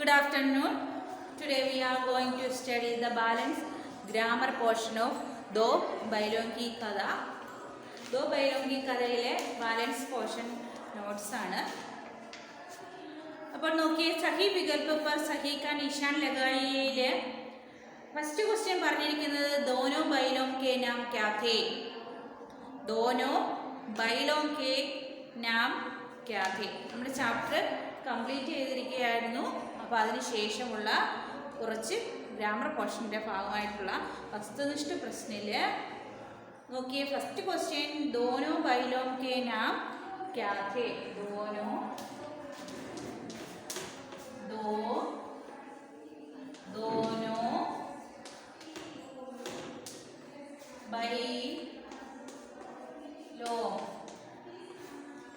Good afternoon. Today we are going to study the balance grammar portion of Do Bailon Ki Kada. Do Bailon Ki Kadayile balance portion notes ആണ്. അപ്പോൾ നോക്കിയേ, സഹി വികൽപ पर സഹി का निशान लगाइए. ഫസ്റ്റ് ക്വസ്റ്റ്യൻ പറഞ്ഞിരിക്കുന്നത് ദോനോ ബൈലോം കെ നാം ക്യാ थे. ദോനോ ബൈലോം കെ നാം ക്യാ थे. നമ്മുടെ ചാപ്റ്റർ കംപ്ലീറ്റ് ചെയ്തിരിക്കുകയായിരുന്നു. അപ്പോൾ അതിന് ശേഷമുള്ള കുറച്ച് ഗ്രാമർ പോർഷൻ്റെ ഭാഗമായിട്ടുള്ള വസ്തുനിഷ്ഠ പ്രശ്നത്തിൽ നോക്കിയേ, ഫസ്റ്റ് ക്വസ്റ്റ്യൻ ദോനോ ബൈലോം കെ നാം ക്യാ थे. ദോനോ दोनों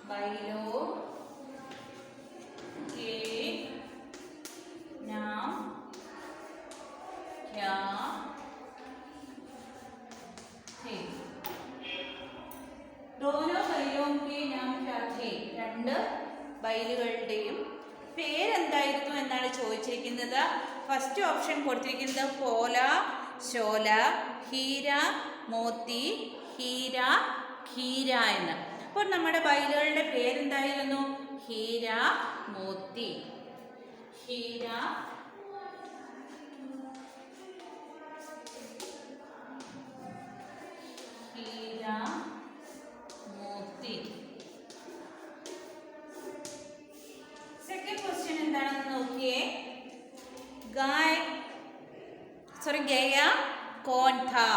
बैलों के नाम क्या थे. दोनों बैलों के नाम क्या थे. രണ്ട് ബൈലുകളുടെയും പേരെന്തായിരുന്നു എന്നാണ് ചോദിച്ചിരിക്കുന്നത്. ഫസ്റ്റ് ഓപ്ഷൻ കൊടുത്തിരിക്കുന്നത് പോല, ശോല, ഹീര, മോത്തി, ഹീര, ഖീര എന്ന്. അപ്പോൾ നമ്മുടെ ബൈലുകളുടെ പേരെന്തായിരുന്നു? ഹീര, മോത്തി. ഹീര, ഹീര, മോത്തി. സെക്കൻഡ് ക്വസ്റ്റ്യൻ എന്താണെന്ന് നോക്കിയേ. गया कौन था.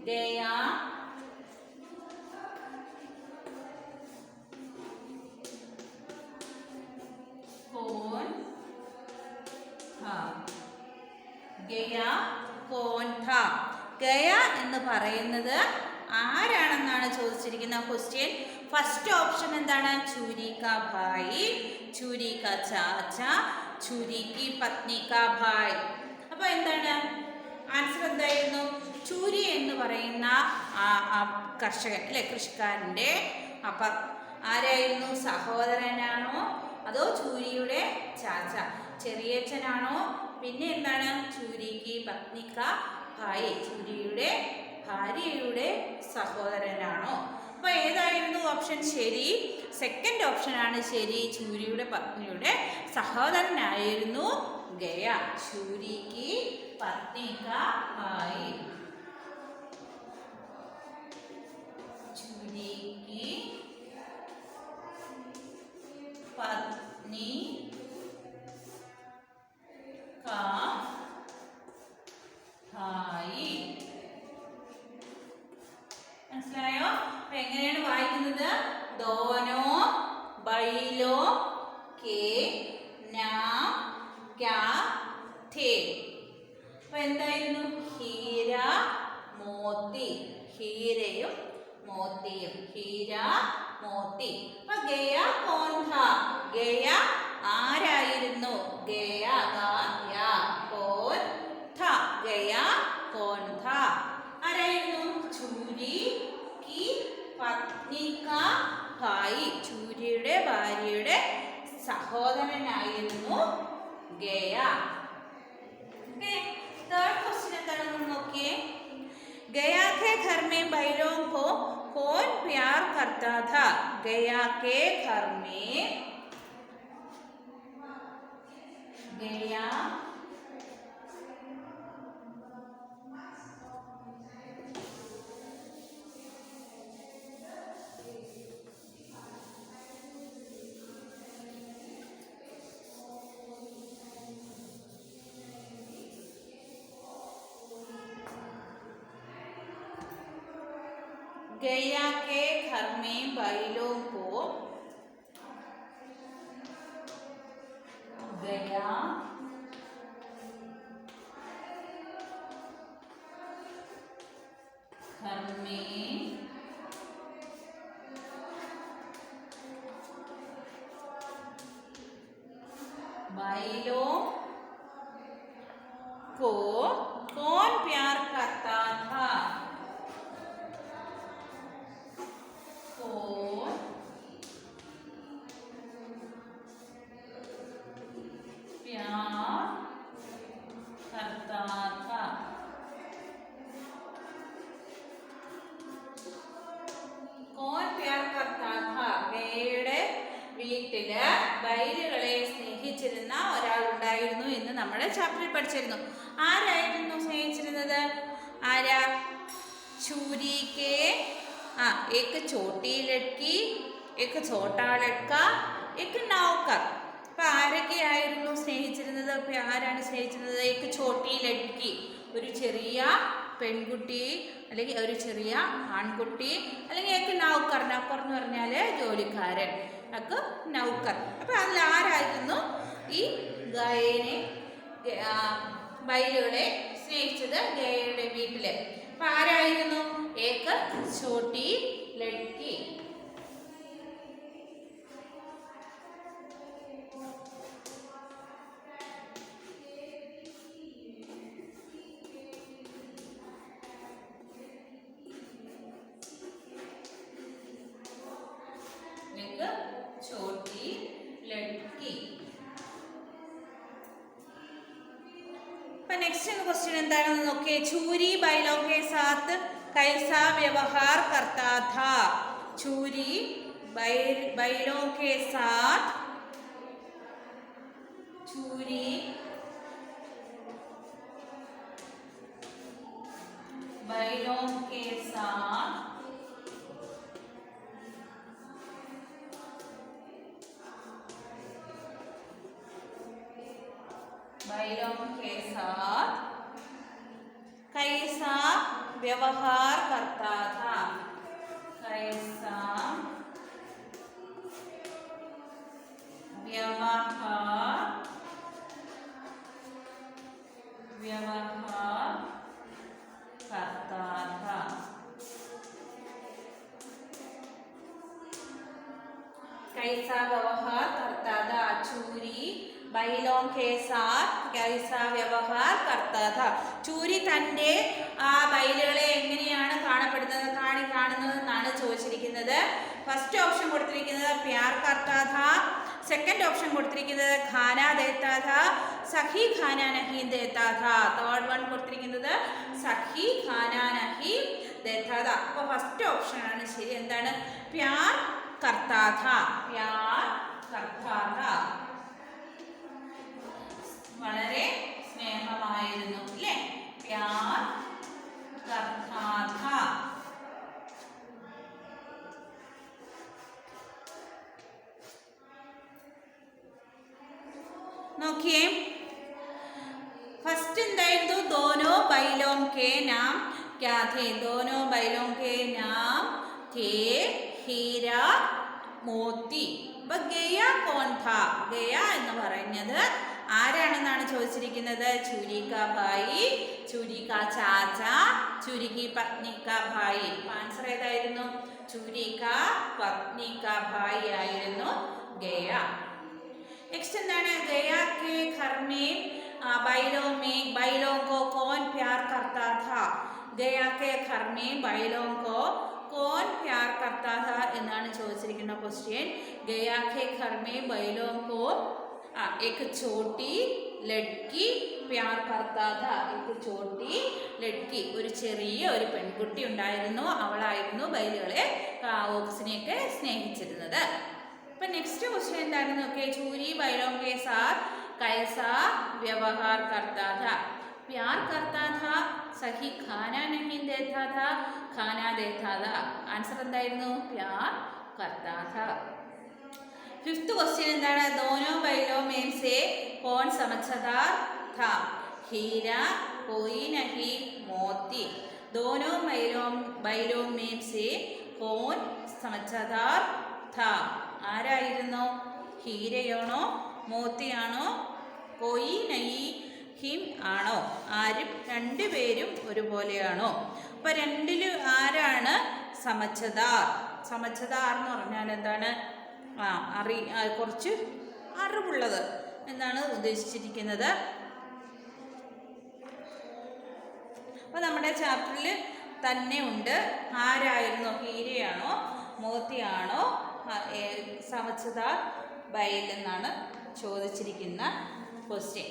गया कौन था. गया कौन था. गया എന്ന് പറയുന്നത് ആരാണെന്നാണ് ചോദിച്ചിരിക്കുന്ന ക്വസ്റ്റ്യൻ. ഫസ്റ്റ് ഓപ്ഷൻ എന്താണ്? ചൂരി കാ ഭായി, ചൂരി കാ ചാച്ച, ചൂരി കി പത്നി കാ ഭായ്. അപ്പോൾ എന്താണ് ആൻസർ? എന്തായിരുന്നു? ചൂരി എന്ന് പറയുന്ന കർഷകൻ അല്ലെ, കൃഷിക്കാരൻ്റെ അപ്പം ആരായിരുന്നു? സഹോദരനാണോ അതോ ചൂരിയുടെ ചാച്ച ചെറിയച്ഛനാണോ? പിന്നെ എന്താണ്? ചൂരിക്ക് പത്നിക ഭായി, ചൂരിയുടെ ഭാര്യയുടെ സഹോദരനാണോ? അപ്പോൾ ഏതായിരുന്നു ഓപ്ഷൻ ശരി? സെക്കൻഡ് ഓപ്ഷനാണ് ശരി. ചൂരിയുടെ പത്നിയുടെ സഹോദരനായിരുന്നു ഗയ. ചൂരിക്ക് പത്നിക ഭായി, ചൂരിക്ക് പത്നി കാ ഭായി. മനസ്സിലായോ? അപ്പൊ എങ്ങനെയാണ് വായിക്കുന്നത്? ദോനോ ബൈലോ കെ നാം ക്യാ थे. അപ്പൊ എന്തായിരുന്നു? ഹീര, മോത്തി. ഹീരയും മോത്തിയും. ഹീര, മോത്തി. അപ്പൊ ഗയ കോൺ ഥാ. ഗയ ആരായിരുന്നു? ഗയ കോൺ ഥാ. ഗയ കോൺ ഥാ ആരായിരുന്നു? ചൂരി की പത്നി കാ ഭായി, ചൂരിയുടെ ഭാര്യയുടെ സഹോദരനായിരുന്നു ഗയ. തേർഡ് ക്വസ്റ്റ്യൻ എന്താണെന്ന് നോക്കിയേ. गया के घर में बैलों को कौन प्यार करता था. गया के घर में, गया गया के घर में बैलों को, गया घर में बैलों को कौन प्यार करता था. कौन प्यार ബൈലുകളെ സ്നേഹിച്ചിരുന്ന ഒരാളുണ്ടായിരുന്നു എന്ന് നമ്മുടെ ചാപ്റ്ററിൽ പഠിച്ചിരുന്നു. ആരായിരുന്നു സ്നേഹിച്ചിരുന്നത്? ആരാ? चूरी के एक छोटी लड़की, एक छोटा लड़का, एक नौकर. അപ്പോൾ ആരൊക്കെയായിരുന്നു സ്നേഹിച്ചിരുന്നത്? അപ്പോൾ ആരാണ് സ്നേഹിച്ചിരുന്നത്? एक छोटी लड़की, ഒരു ചെറിയ പെൺകുട്ടി അല്ലെങ്കിൽ ഒരു ചെറിയ ആൺകുട്ടി, അല്ലെങ്കിൽ एक नौकर, നൗക്കർ എന്ന് പറഞ്ഞാൽ ജോലിക്കാരൻ, ഒക്കെ നൗക്കർ. അപ്പോൾ അതിൽ ആരായിരുന്നു ഈ ഗയനെ ബൈലുകളെ സ്നേഹിച്ചത്? ഗയയുടെ വീട്ടില് ആരായിരുന്നു? एक छोटी लड़की. एक छोटी लड़की. नेक्स्ट क्वेश्चन എന്താണെന്ന് നോക്കിയേ. चूरी बैलों के साथ कैसा व्यवहार करता था? चूरी बैलों के साथ, चूरी बैलों के साथ कैसा व्यवहार करता था? कैसा व्यवहार करता था? कैसा व्यवहार करता था? चूरी बैलों के साथ कैसा व्यवहार करता था? ചൂരി തൻ്റെ ആ ബൈലുകളെ എങ്ങനെയാണ് കാണുന്നതെന്നാണ് ചോദിച്ചിരിക്കുന്നത്. ഫസ്റ്റ് ഓപ്ഷൻ കൊടുത്തിരിക്കുന്നത് പ്യാർ കർത്താ ഥാ, സെക്കൻഡ് ഓപ്ഷൻ കൊടുത്തിരിക്കുന്നത് ഖാന ദേത്താ ഥാ, സഖി ഖാന നഹീ ദേത്താ ഥാ, തേർഡ് വൺ കൊടുത്തിരിക്കുന്നത് സഖി ഖാന നഹീ ദേത്താ ഥാ. അപ്പോൾ ഫസ്റ്റ് ഓപ്ഷൻ ആണ് ശരി. എന്താണ്? പ്യാർ കർത്താ ഥാ, പ്യാർ കർത്താ ഥാ, വളരെ സ്നേഹമായിരുന്നു അല്ലേ? പ്യാർ കർത്താ ഥാ. നോക്കിയേ, ഫസ്റ്റ് എന്തായിരുന്നു? दोनों बैलों के नाम क्या थे? दोनों बैलों के नाम थे हीरा मोती. അപ്പൊ ഗയ കോൺ ഥാ? ഗയ എന്ന് പറയുന്നത് ആരാണെന്നാണ് ചോദിച്ചിരിക്കുന്നത്? ചൂരി കാ ഭായി, ചൂരി കാ ചാച്ച, ചൂരി കി പത്നി കാ ഭായി. ആൻസർ ഏതായിരുന്നു? ചൂരി കാ പത്നി കാ ഭായി ആയിരുന്നു ഗയ. നെക്സ്റ്റ് എന്താണ്? ഗയ കെ ഘർ മേ बैलों को कौन प्यार करता था? गया के घर में बैलों को कौन प्यार करता था എന്നാണ് ചോദിച്ചിരിക്കുന്ന ക്വസ്റ്റ്യൻ. गया के घर में बैलों को एक छोटी लड़की प्यार करता था. एक छोटी लड़की, ഒരു ചെറിയ ഒരു പെൺകുട്ടി ഉണ്ടായിരുന്നു, അവളായിരുന്നു ബൈലുകളെ ഓക്സിനെയൊക്കെ സ്നേഹിച്ചിരുന്നത്. അപ്പം നെക്സ്റ്റ് ക്വസ്റ്റ്യൻ എന്താണെന്ന് നോക്കിയേ. ചൂരി ബൈലോं के साथ कैसा व्यवहार करता था? प्यार करता था, सही खाना नहीं देता था, खाना देता था. ആൻസർ എന്തായിരുന്നു? പ്യാർ करता था. ഫിഫ്ത്ത് ക്വസ്റ്റ്യൻ എന്താണ്? दोनों बैलों में से कौन समझदार था? हीरा, कोई नहीं, मोती. दोनों बैलों में से कौन समझदार था? ആരായിരുന്നു? ഹീരയാണോ മോത്തിയാണോ കോയി നഹി ഹിം ആണോ? ആരും രണ്ടുപേരും ഒരുപോലെയാണോ? അപ്പം രണ്ടിൽ ആരാണ് സമച്ചതാർ? സമച്ചതാർ എന്ന് പറഞ്ഞാൽ എന്താണ്? കുറച്ച് അറിവുള്ളത് എന്നാണ് ഉദ്ദേശിച്ചിരിക്കുന്നത്. അപ്പോൾ നമ്മുടെ ചാപ്റ്ററിൽ തന്നെ ഉണ്ട് ആരായിരുന്നു? ഹീരയാണോ മോത്തിയാണോ സമച്ചതാർ ബൈൽ എന്നാണ് ചോദിച്ചിരിക്കുന്ന ക്വസ്റ്റ്യൻ.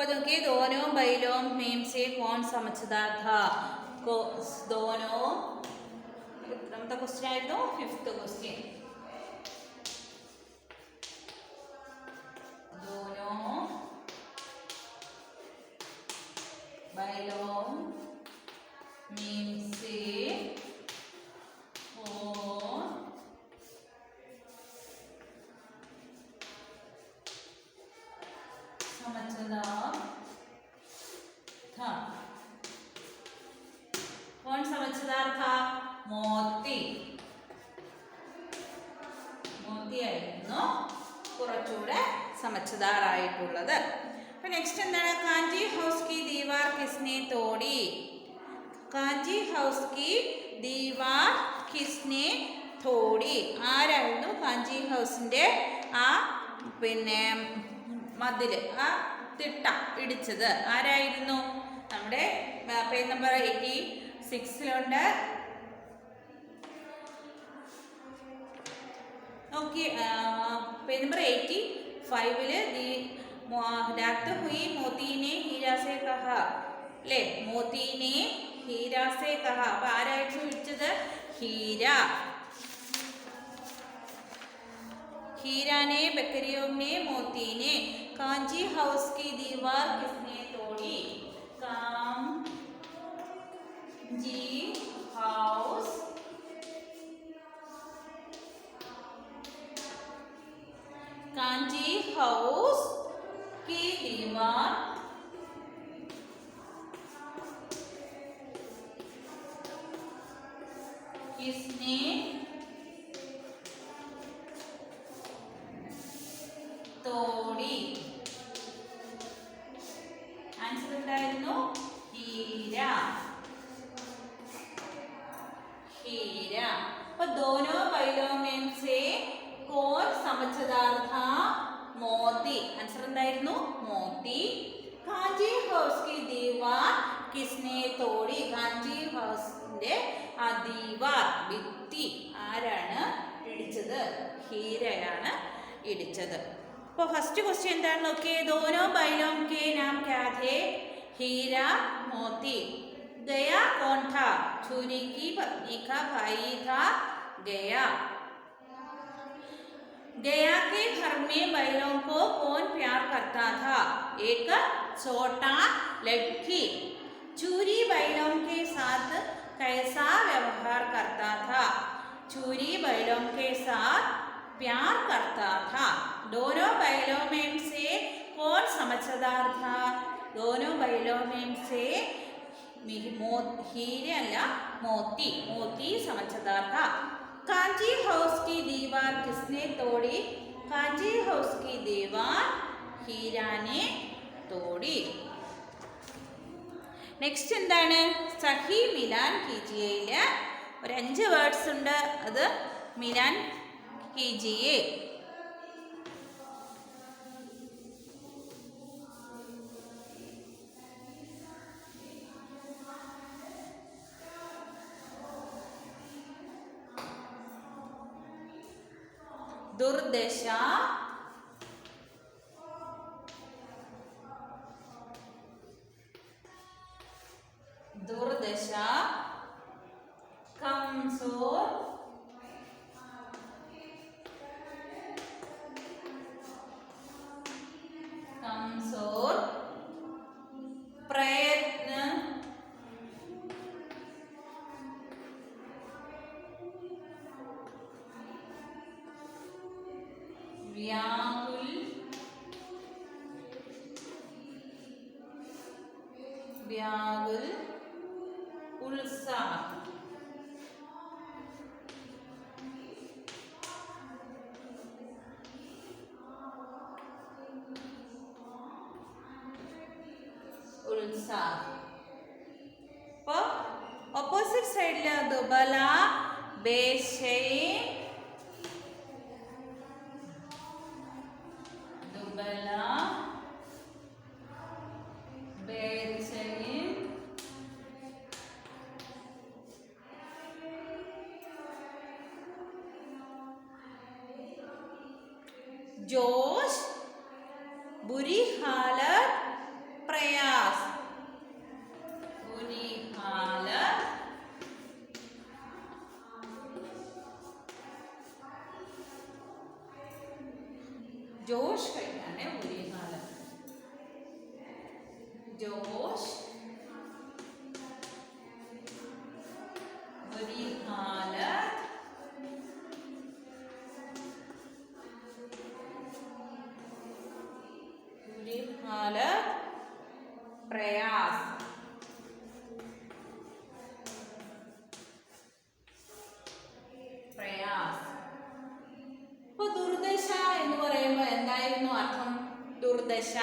അപ്പോൾ നോക്കിയേ दोनों बैलों में से कौन समझदार था दोनों എത്രാമത്തെ ക്വസ്റ്റ്യൻ ആയിരുന്നു 5th ക്വസ്റ്റ്യൻ दोनों बैलों में से कौन समझदार था कौन समझदार था മോത്തി ആയിരുന്നു കുറച്ചുകൂടെ സമझदाराയിട്ടുള്ളത്. അപ്പോൾ നെക്സ്റ്റ് എന്താണ് കാഞ്ചി ഹൗസ് കി ദീവാർ കിസ്നെ തോടി കാഞ്ചി ഹൗസ് കി ദീവാർ കിസ്നെ തോടി ആരായിരുന്നു കാഞ്ചി ഹൗസിൻ്റെ ആ പിന്നെ മതിൽ ആ തിട്ട ഇടിച്ചത് ആരായിരുന്നു നമ്മുടെ page number 86 okay page number 85 डाकते हुई मोती ने हीरा से कहा ले मोती ने हीरा से कहा अब ആരായിരുന്നു വിളിച്ചത് हीरा हीरा ने बकरियों ने मोती ने कांची हाउस की दीवार किसने तोड़ी कांची हाउस कांची हाउस की दीवार किसने तोड़ी आंसर എന്തായിരുന്നു हीरा और दोनों बैलों में से कौन समझदार था मोती आंसर എന്തായിരുന്നു मोती कांची हाउस की दीवार किसने तोड़ी कांची हाउസിന്റെ ആ ദീവാർ ഭിത്തി ആരാണ് ഇടിച്ചത് ഹീരയാണ് ഇടിച്ചത്. അപ്പോൾ ഫസ്റ്റ് ക്വസ്റ്റ്യൻ എന്താണ് നോക്കിയേ दोनों बैलों के नाम क्या थे हीरा मोती गया कौन था छुरी की पत्नी का भाई था गया गया के घर में बैलों को कौन प्यार करता था एक छोटा लड़की चूरी बैलों के साथ कैसा व्यवहार करता था चूरी बैलों के साथ प्यार करता था दोनों बैलों में से कौन समझदार था दोनों बैलों में से हीरे अല്ല मोती समझदार था कांची हाउस की दीवार किसने तोड़ी कांची हाउस की दीवार हीरा ने तोड़ी. നെക്സ്റ്റ് എന്താണ് സഹി മിലാൻ കീജിയയിൽ ഒരു 5 വേർഡ്സ് ഉണ്ട് അത് മിലാൻ കീജിയെ दुर्दशा दुर्दशा कमजोर कमजोर प्रयत्न व्याकुल व्याकुल उत्साह उत्साह पर ऑपोजिट साइड ले दुबला बेशे दुबला बेचैन जोश बुरी हालत ജോഷ് കഴിഞ്ഞാണ് ബുരി ഹാലത്ത്. ജോഷ്, ബുരി ഹാലത്ത്, ബുരി ഹാലത്ത്, പ്രയാസ്. ദുർദശ എന്ന് പറയുമ്പോൾ എന്തായിരുന്നു അർത്ഥം? ദുർദശ.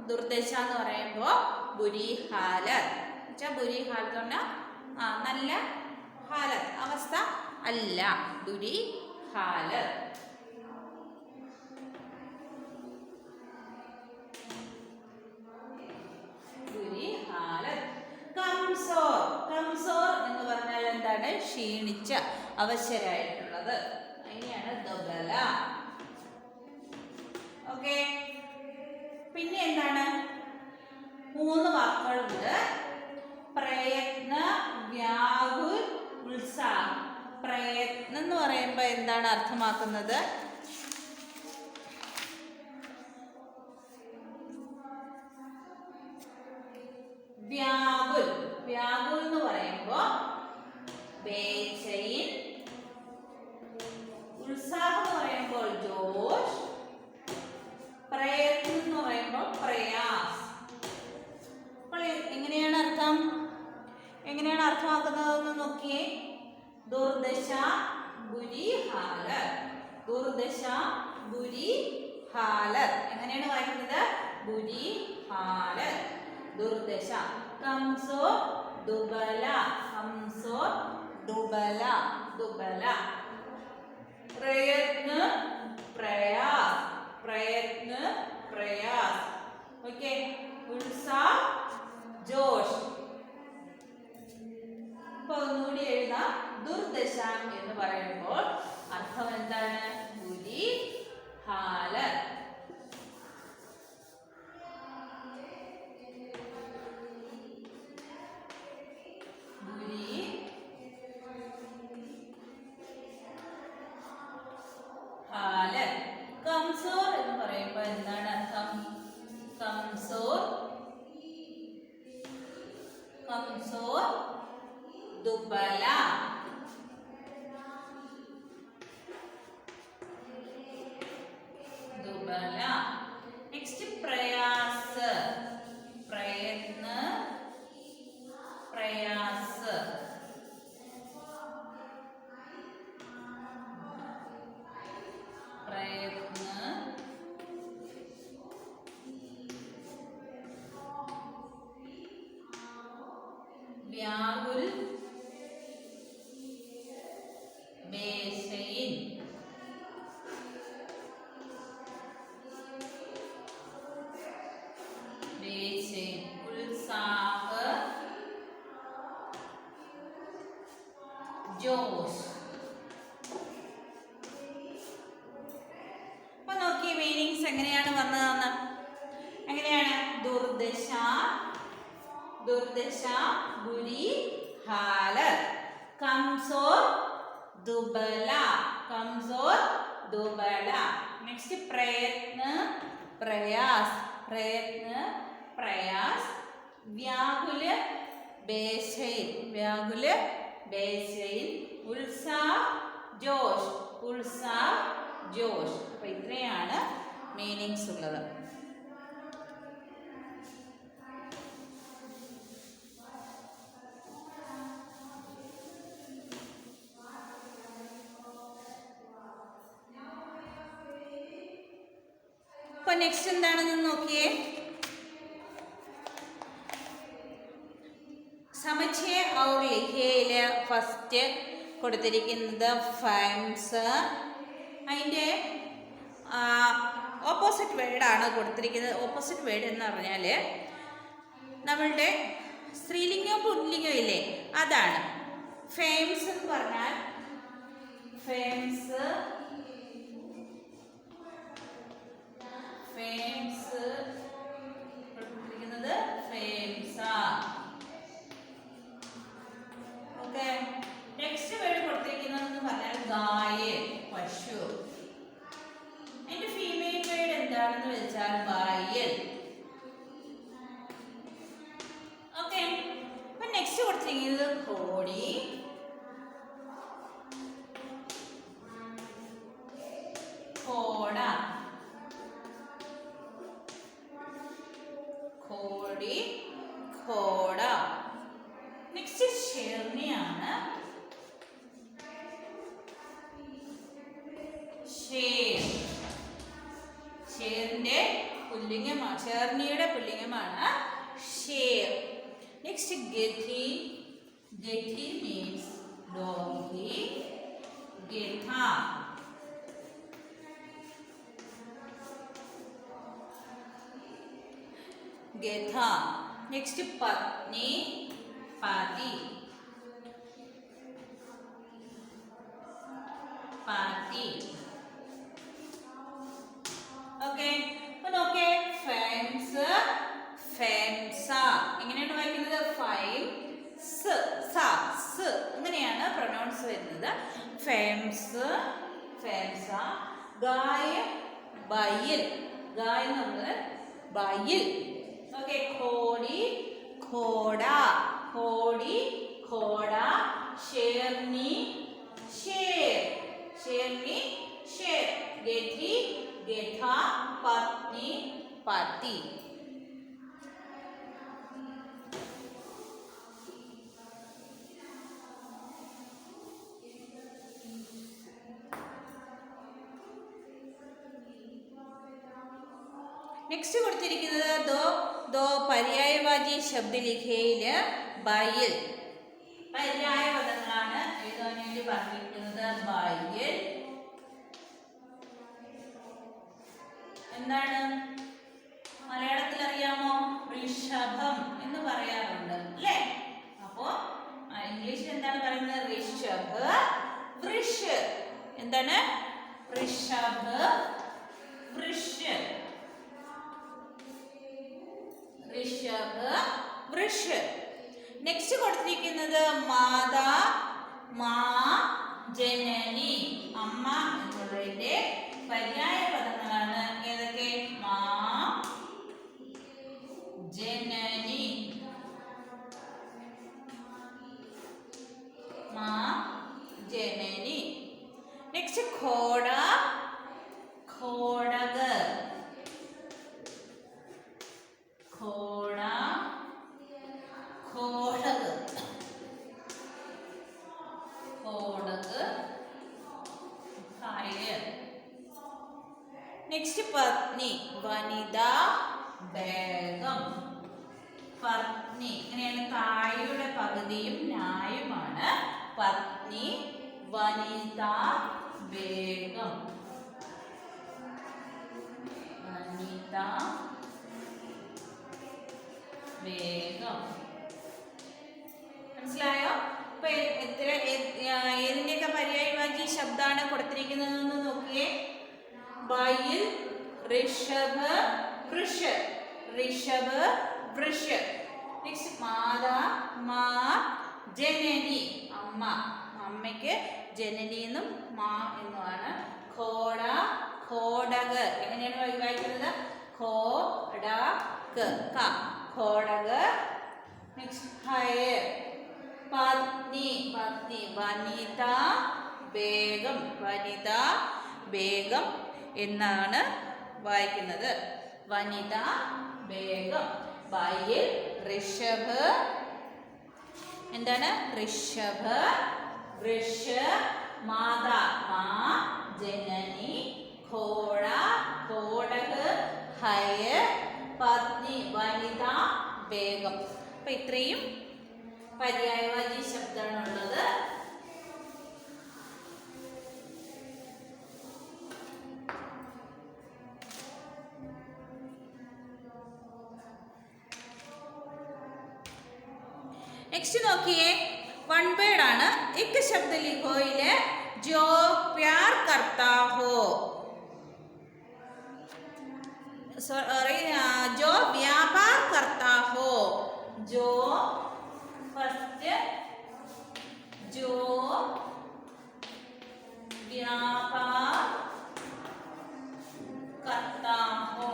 ദുർദശ എന്ന് പറയുമ്പോൾ ബുരി ഹാലത്ത്. ബുരി ഹാലത്ത് പറഞ്ഞാൽ നല്ല ഹാലത്ത്, അവസ്ഥ അല്ല. ബുരി ഹാലത്ത്. ബുരി ഹാലത്ത്. കംസോർ. കംസോർ എന്ന് പറഞ്ഞാൽ എന്താണ്? ക്ഷീണിച്ച, അവശരായിട്ടുള്ളത്. അതിനെയാണ് ദബല. ഓക്കെ. പിന്നെ എന്താണ്? 3 വാക്കുകളുണ്ട്. പ്രയത്ന, വ്യാകുൽ, ഉത്സാഹം. പ്രയത്നം എന്ന് പറയുമ്പോൾ എന്താണ് അർത്ഥമാക്കുന്നത്? വ്യാകുൽ. വ്യാകുൽ എന്ന് പറയുമ്പോൾ ബേചൈൻ. ഉത്സാഹം എന്ന് പറയുമ്പോൾ ജോഷ്. പ്രയത്നം എന്ന് പറയുമ്പോൾ പ്രയാസ്. അപ്പോൾ എങ്ങനെയാണ് അർത്ഥം? എങ്ങനെയാണ് അർത്ഥമാക്കുന്നതെന്ന് നോക്കിയേ. ദുർദശ, ബുരി ഹാലത്ത്. ദുർദശ, ബുരി ഹാലത്ത്. എങ്ങനെയാണ് വായിക്കുന്നത്? ബുരി ഹാലത്ത്. ദുർദശ. കംസോ ദുബല. കംസോ ദുബല. ദുബല. പ്രയത്ന, പ്രയാസ്. പ്രയത്ന, പ്രയാസ്. ഓക്കെ. ഉത്സാഹ, ജോഷ്. അപ്പൊ ഒന്നുകൂടി എഴുതാം. ദുർദശ എന്ന് പറയുമ്പോൾ അർത്ഥം എന്താണ്? ബുരി ഹാലത്ത്. ബുരി ഹാലത്ത്. കംസോർ എന്ന് പറയുമ്പോൾ എന്താണ് അർത്ഥം? കംസോർ, കംസോർ, ദുബല. ദുബല. നെക്സ്റ്റ് പ്രയാസ്. പ്രയത്ന, പ്രയാസ്. പ്രയത്ന, വ്യാകുൽ, ബേചൈൻ. ബേചൈൻ. ഉത്സാഹ, ജോഷ്. അപ്പൊ നോക്കിയ മീനിങ്സ് എങ്ങനെയാണ് വന്നതെന്ന്. എങ്ങനെയാണ്? ദുർദശ, ദുർദശ, ബുരി ഹാലത്ത്. കംസോർ, ദുബല. കംസോർ, ദുബല. Next പ്രയത്ന, Prayas. പ്രയത്ന, Prayas. വ്യാകുല്, ബേചൈൻ. വ്യാകുല്, ബേചൈൻ. ഉത്സാഹ, Josh. ഉത്സാഹ, Josh. അപ്പൊ ഇത്രയാണ് മീനിങ്സ് ഉള്ളത്. അപ്പൊ നെക്സ്റ്റ് എന്താണെന്ന് നോക്കിയേ. സമച്ഛയ ഔർ ലിഖിയയില് ഫസ്റ്റ് കൊടുത്തിരിക്കുന്നത് ഫൈംസ്. അതിൻ്റെ ഓപ്പോസിറ്റ് വേർഡാണ് കൊടുത്തിരിക്കുന്നത്. ഓപ്പോസിറ്റ് വേർഡ് എന്ന് പറഞ്ഞാൽ നമ്മളുടെ സ്ത്രീലിംഗം പുല്ലിംഗം ഇല്ലേ, അതാണ്. ഫെയിംസ് എന്ന് പറഞ്ഞാൽ ഫെയിംസ്, ഫെയിംസ് കൊടുത്തിരിക്കുന്നത് ഫെയിംസ. ഓക്കെ. നെക്സ്റ്റ് വേർഡ് കൊടുത്തിരിക്കുന്നതെന്ന് പറഞ്ഞാൽ ഗായ്, പശു. അതിന്റെ ഫീമെയിൽ എന്താണെന്ന് വെച്ചാൽ ബയൽ. ഓക്കെ, അപ്പൊ നെക്സ്റ്റ് കൊടുത്തിരിക്കുന്നത് കോടി, കോട, കോടി, കോട. നെക്സ്റ്റ് ഷെർണിയാണ്. ഷേർ, ഷേറിന്റെ പുല്ലിംഗമാണ്, ഷേർണിയുടെ പുല്ലിംഗമാണ് ഷേർ. നെക്സ്റ്റ് ഗധി, ഗധി മീൻസ് ഡോങ്കി, ഗധ. ഗധ. നെക്സ്റ്റ് പത്നി, പതി, പതി. ഓക്കെ, അപ്പൊ നോക്കേ, ഫെൻസ്, ഫെൻസ. എങ്ങനെയാണ് വായിക്കുന്നത്? ഫൈൻസ്, സ് അങ്ങനെയാണ് പ്രൊനൗൺസ് വരുന്നത്. ഫെംസ്, ഫെൻസ. ഗായ, ബയൽ, ഗായ എന്നുള്ളത് ബയൽ. ഓക്കെ, കോടി, കോട, കോടി, കോട. ഷേർണി, ഷേർ, ഷേർണി, ഷേർ. ഗധി, ഗധ. പത്നി, പതി. നെക്സ്റ്റ് കൊടുത്തിരിക്കുന്നത് ദോ, ദോ പര്യായവാചി ശബ്ദലിഖയില് ബയൽ. പര്യായ പദങ്ങളാണ് എഴുതാൻ വേണ്ടി പറഞ്ഞിരിക്കുന്നത്. ബയൽ എന്താണ്? മലയാളത്തിൽ അറിയാമോ? ഋഷഭം എന്ന് പറയാറുണ്ട് അല്ലേ? അപ്പോ ഇംഗ്ലീഷിൽ എന്താണ് പറയുന്നത്? ഋഷഭ്, വൃഷ്. എന്താണ്? ഋഷഭ്, വൃഷ്, ഋഷഭ്, വൃഷ്. നെക്സ്റ്റ് കൊടുത്തിരിക്കുന്നത് മാതാ, മാ, ജനനി, അമ്മ എന്നുള്ളതിന്റെ പര്യായ പദങ്ങളാണ് ഏതൊക്കെ? മാ, ജനനി, മാ, ജനനി. നെക്സ്റ്റ് ഘോട, ഘോടക്, ഘോട, ഘോടക്, ഘോടക്, ഘയർ. നെക്സ്റ്റ് പത്നി, വനിത, ബേഗം. പത്നി ഇങ്ങനെയാണ്, തായുടെ പകുതിയും ന്യായുമാണ്. പത്നി, വനിത, ബേഗം, വനിത, വേഗം. മനസ്സിലായോ? അപ്പൊ ഏതിന്റെയൊക്കെ പര്യായവാചി ശബ്ദമാണ് കൊടുത്തിരിക്കുന്നതെന്ന് നോക്കിയേ. ബയൽ, ഋഷഭ്, വൃഷ്, ഋഷഭ്, വൃഷ്. നെക്സ്റ്റ് മാതാ, മാ, ജനനി, അമ്മ. അമ്മയ്ക്ക് ജനനി എന്നും മാ എന്നുമാണ്. ഘോട, ഘോടക്. എങ്ങനെയാണ് വായിക്കുന്നത്? ഘോടക്, ഘോടക്. നെക്സ്റ്റ് ഹയർ, പത്നി, പത്നി. വനിത, വേഗം, വനിത, വേഗം എന്നാണ് വായിക്കുന്നത്. വനിത, വേഗം. ബയൽ, ഋഷഭ്. എന്താണ്? ഋഷഭ്, വൃഷ്. മാതാ, മാ, ജനനി. ഘോട, ഘോടക്. ഹയർ, പത്നി, വനിത, വേഗം. അപ്പൊ ഇത്രയും പര്യായവാചി ശബ്ദമാണുള്ളത്. നെക്സ്റ്റ് നോക്കിയേ, വൺ വേർഡ് ആണ്. एक शब्द लिखो इले जो प्यार करता हो, सॉरी, जो व्यापार करता हो. जो फर्स्ट, जो व्यापार करता हो.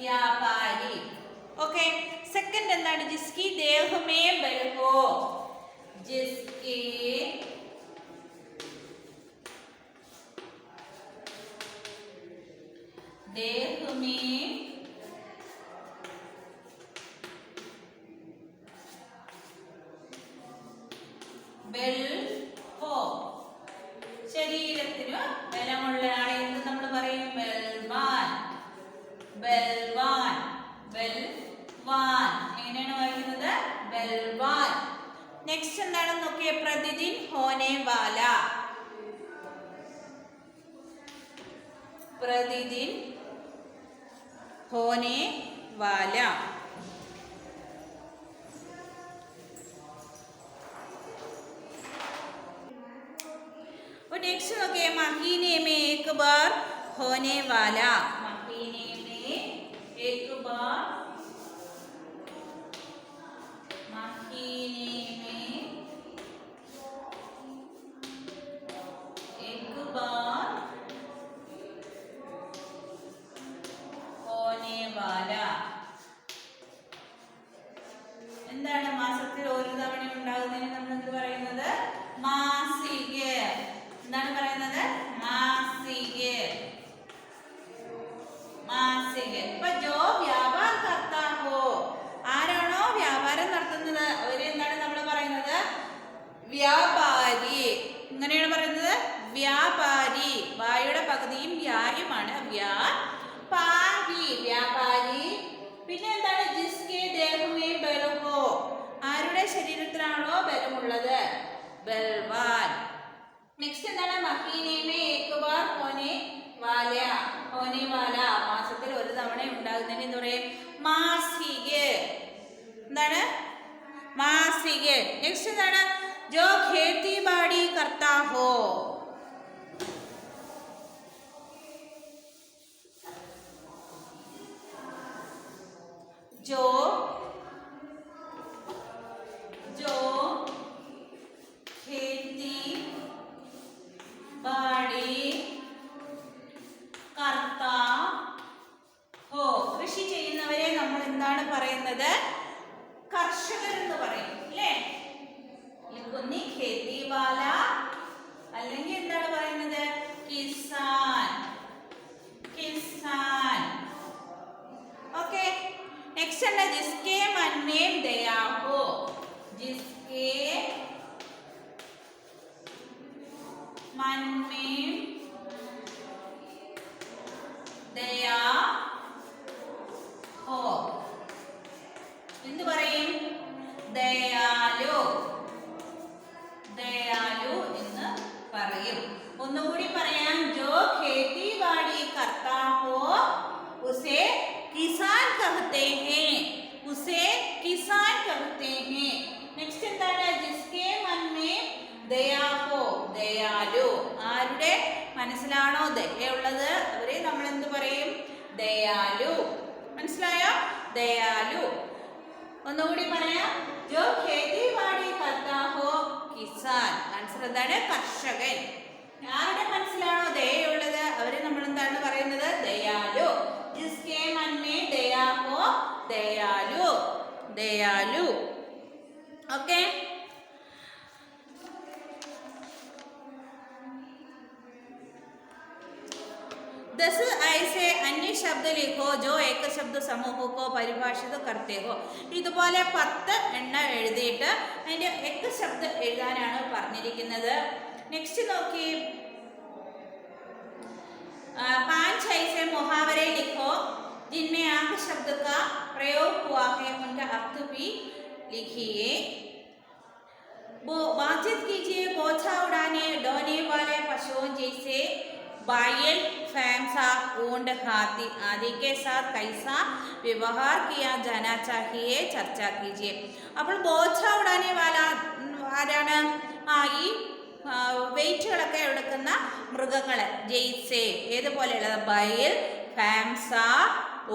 വ്യാപാരി. ഓക്കെ, സെക്കൻഡ് എന്താണ്? ജിസ്കി ദേഹമേ ബൽ ഹോ. ജിസ്കി ദേഹമേ ബൽ ഹോ. ശരീരത്തിന് ബലമുള്ളയാളെ എന്ന് നമ്മൾ പറയും ബൽവാൻ. ബൽവാൻ, ബൽവാൻ. എങ്ങനെയാണ് വായിക്കുന്നത്? ബൽവാൻ. നെക്സ്റ്റ് എന്താണെന്ന് നോക്കിയേ. പ്രതിദിൻ ഹോനെ വാല. പ്രതിദിൻ ഹോനെ വാല. नेक्स्ट ओके महीने में एक बार होने वाला. महीने में एक बार, महीने में एक बार होने वाला. എന്താണ് മാസത്തിൽ ഒരു തവണ ഉണ്ടാകുന്നതിന് നമ്മൾ എന്ത് പറയുന്നത്? മാസിക. എന്താണ് പറയുന്നത്? മാസിക. മാസിക. ഇപ്പൊ ജോ വ്യാപാർ കർത്താ ഹോ, ആരാണോ വ്യാപാരം നടത്തുന്നത് അവര് എന്താണ് നമ്മൾ പറയുന്നത്? വ്യാപാരി. ഇങ്ങനെയാണ് പറയുന്നത് വ്യാപാരി. വായുടെ പകുതിയും വ്യായുമാണ്. വ്യാപാരി, വ്യാപാരി. പിന്നെ എന്താണ്? ജിസ്കെ ദേഹമേ ബൽ ഹോ, ആരുടെ ശരീരത്തിലാണോ ബലമുള്ളത്? ബൽവാൻ. നെക്സ്റ്റ് എന്താണ്? മഹീനെ മേ ഏക് ബാർ ഹോനെ വാല. ഹോനെ വാല മാസത്തിൽ ഒരു തവണ ഉണ്ടാകുന്നതിന് എന്താ പറയും? മാസിക. എന്താണ്? മാസിക. നെക്സ്റ്റ് എന്താണ്? ജോ ഖേതി ബാടി കർത്താ ഹോ. जो जो खेती बाड़ी करता हो. കൃഷി ചെയ്യുന്നവരെ നമ്മൾ എന്താണ് പറയുന്നത്? കർഷകർ എന്ന് പറയും അല്ലേ? ഒന്നി ഖേതി വാല അല്ലെങ്കിൽ എന്താണ് പറയുന്നത്? കിസാൻ. കിസാൻ. ഓക്കെ, नेक्स्ट है जिसके मन में दया हो. जिसके मन में दया हो. എന്ത് പറയും? ദയാലു. ദയാലു എന്ന് പറയും. ഒന്നുകൂടി പറയാം. जो खेती बाड़ी करता हो उसे किसान कहते हैं. उसे किसान कहते हैं. नेक्स्ट എന്താണ്? जिसके मन में दया हो. ദയാലു. ആരുടെ മനസ്സിലാണോ ദയയുള്ളത് അവരെ നമ്മൾ എന്ത് പറയും? ദയാലു. മനസ്സിലായോ? ദയാലു. ഒന്നുകൂടി പറയാം. जो खेती बाड़ी करता हो किसान. ആൻസർ എന്താണ്? കർഷകൻ. ആരുടെ മനസ്സിലാണോ ദയയുള്ളത് അവരെ നമ്മൾ എന്താണ് പറയുന്നത്? ദയാലു. जिसके मन में दया हो दयालु. दयालु. ओके, दस ऐसे अन्य शब्द लिखो जो एक शब्द समूह को परिभाषित करते हो. ഇതുപോലെ 10 എണ്ണം എഴുതിയിട്ട് അതിന്റെ एक शब्द എഴുതാനാണ് പറഞ്ഞിരിക്കുന്നത്. നെക്സ്റ്റ് നോക്കി. 5 ऐसे मुहावरे लिखो जिनमें आंख शब्द का प्रयोग हुआ है, उनका अर्थ भी लिखिए. बातचीत कीजिए. बोझा उड़ाने वाले पशुओं जैसे बैल, फैंसा, ऊंट, हाथी आदि के साथ कैसा व्यवहार किया जाना चाहिए चर्चा कीजिए. അപ്പോൾ ബോധ ഉടാനെ വാല ആരാണ്? ഈ വെയിറ്റുകളൊക്കെ എടുക്കുന്ന മൃഗങ്ങൾ. ജെയ്സെ ഏതുപോലെയുള്ളത്? ബയൽ, ഫാംസ,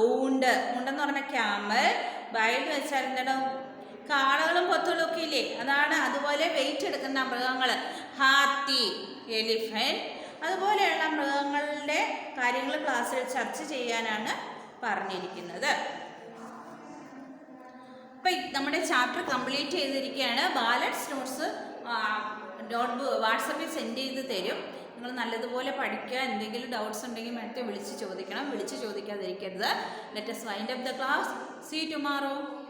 ഊണ്ട്. ഊണ്ടെന്ന് പറഞ്ഞാൽ ക്യാമൽ. ബയൽ എന്ന് വെച്ചാൽ എന്താണ്? കാളകളും പൊത്തുകളും ഒക്കെ ഇല്ലേ, അതാണ്. അതുപോലെ വെയിറ്റ് എടുക്കുന്ന മൃഗങ്ങൾ. ഹാത്തി, എലിഫന്റ്. അതുപോലെയുള്ള മൃഗങ്ങളുടെ കാര്യങ്ങൾ ക്ലാസ്സിൽ ചർച്ച ചെയ്യാനാണ് പറഞ്ഞിരിക്കുന്നത്. അപ്പം നമ്മുടെ ചാപ്റ്റർ കംപ്ലീറ്റ് ചെയ്തിരിക്കുകയാണ്. ബാലൻസ് നോട്ട്സ് വാട്സപ്പിൽ സെൻഡ് ചെയ്ത് തരും. നിങ്ങൾ നല്ലതുപോലെ പഠിക്കുക. എന്തെങ്കിലും ഡൗട്ട്സ് ഉണ്ടെങ്കിൽ നേരത്തെ വിളിച്ച് ചോദിക്കണം. വിളിച്ച് ചോദിക്കാതിരിക്കരുത്. Let us wind up the class. See you tomorrow.